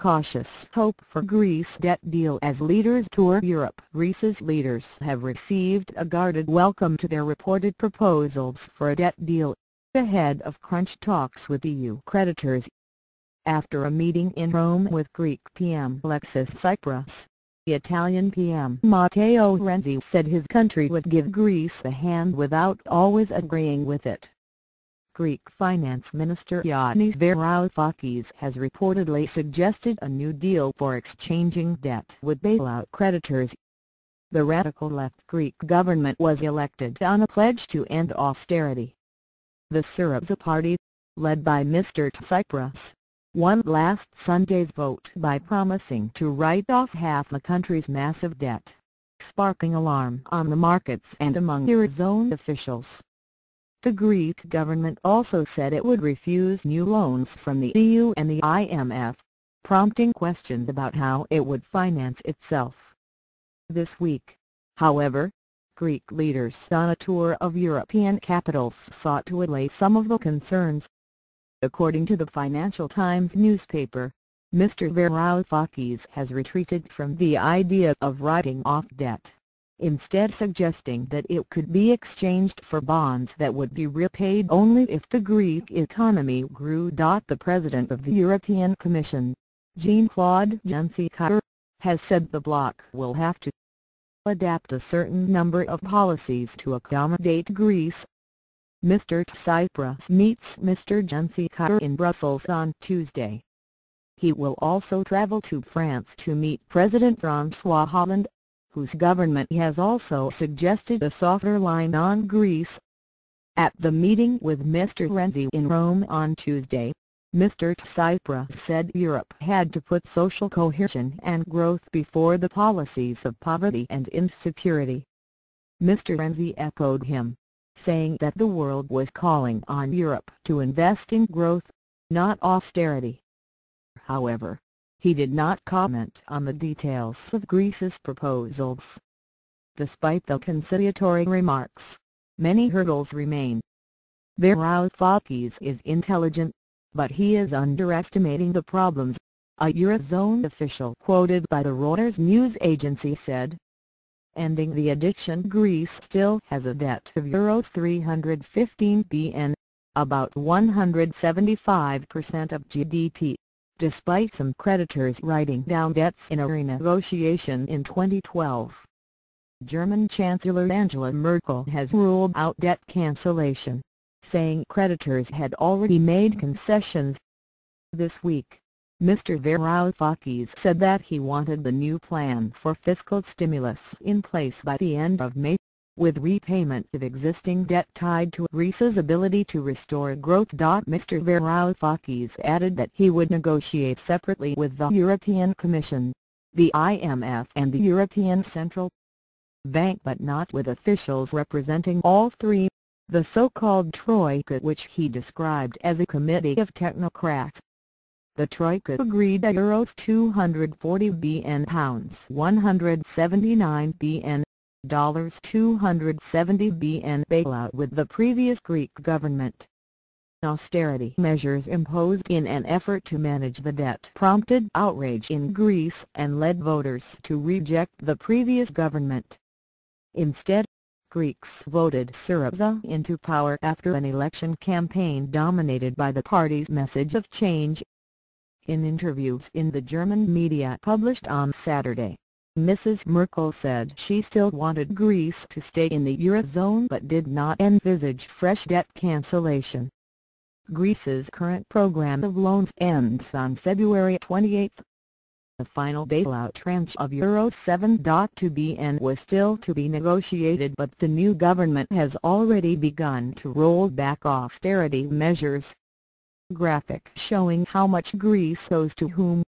cautious hope for Greece debt deal as leaders tour Europe. Greece's leaders have received a guarded welcome to their reported proposals for a debt deal, ahead of crunch talks with EU creditors. After a meeting in Rome with Greek PM Alexis Tsipras, the Italian PM Matteo Renzi said his country would give Greece a hand without always agreeing with it. Greek Finance Minister Yanis Varoufakis has reportedly suggested a new deal for exchanging debt with bailout creditors. The radical left Greek government was elected on a pledge to end austerity. The Syriza party, led by Mr Tsipras, won last Sunday's vote by promising to write off half the country's massive debt, sparking alarm on the markets and among eurozone officials. The Greek government also said it would refuse new loans from the EU and the IMF, prompting questions about how it would finance itself. This week, however, Greek leaders on a tour of European capitals sought to allay some of the concerns. According to the Financial Times newspaper, Mr Varoufakis has retreated from the idea of writing off debt, instead suggesting that it could be exchanged for bonds that would be repaid only if the Greek economy grew. The President of the European Commission, Jean-Claude Juncker, has said the bloc will have to adapt a certain number of policies to accommodate Greece. Mr Tsipras meets Mr Juncker in Brussels on Tuesday. He will also travel to France to meet President François Hollande, whose government has also suggested a softer line on Greece. At the meeting with Mr Renzi in Rome on Tuesday, Mr Tsipras said Europe had to put social cohesion and growth before the policies of poverty and insecurity. Mr Renzi echoed him, saying that the world was calling on Europe to invest in growth, not austerity. However, he did not comment on the details of Greece's proposals. Despite the conciliatory remarks, many hurdles remain. Varoufakis is intelligent, but he is underestimating the problems, a eurozone official quoted by the Reuters news agency said. Ending the addiction, Greece still has a debt of euros 315 billion, about 175% of GDP. Despite some creditors writing down debts in a renegotiation in 2012. German Chancellor Angela Merkel has ruled out debt cancellation, saying creditors had already made concessions. This week, Mr Varoufakis said that he wanted the new plan for fiscal stimulus in place by the end of May, with repayment of existing debt tied to Greece's ability to restore growth. Mr Varoufakis added that he would negotiate separately with the European Commission, the IMF and the European Central Bank, but not with officials representing all three, the so-called Troika, which he described as a committee of technocrats. The Troika agreed a euros 240 billion, pounds 179 billion, dollars 270 billion bailout with the previous Greek government. Austerity measures imposed in an effort to manage the debt prompted outrage in Greece and led voters to reject the previous government. Instead, Greeks voted Syriza into power after an election campaign dominated by the party's message of change. In interviews in the German media published on Saturday, Mrs Merkel said she still wanted Greece to stay in the eurozone but did not envisage fresh debt cancellation. Greece's current program of loans ends on February 28. The final bailout tranche of euros 7.2 billion was still to be negotiated, but the new government has already begun to roll back austerity measures. Graphic showing how much Greece owes to whom.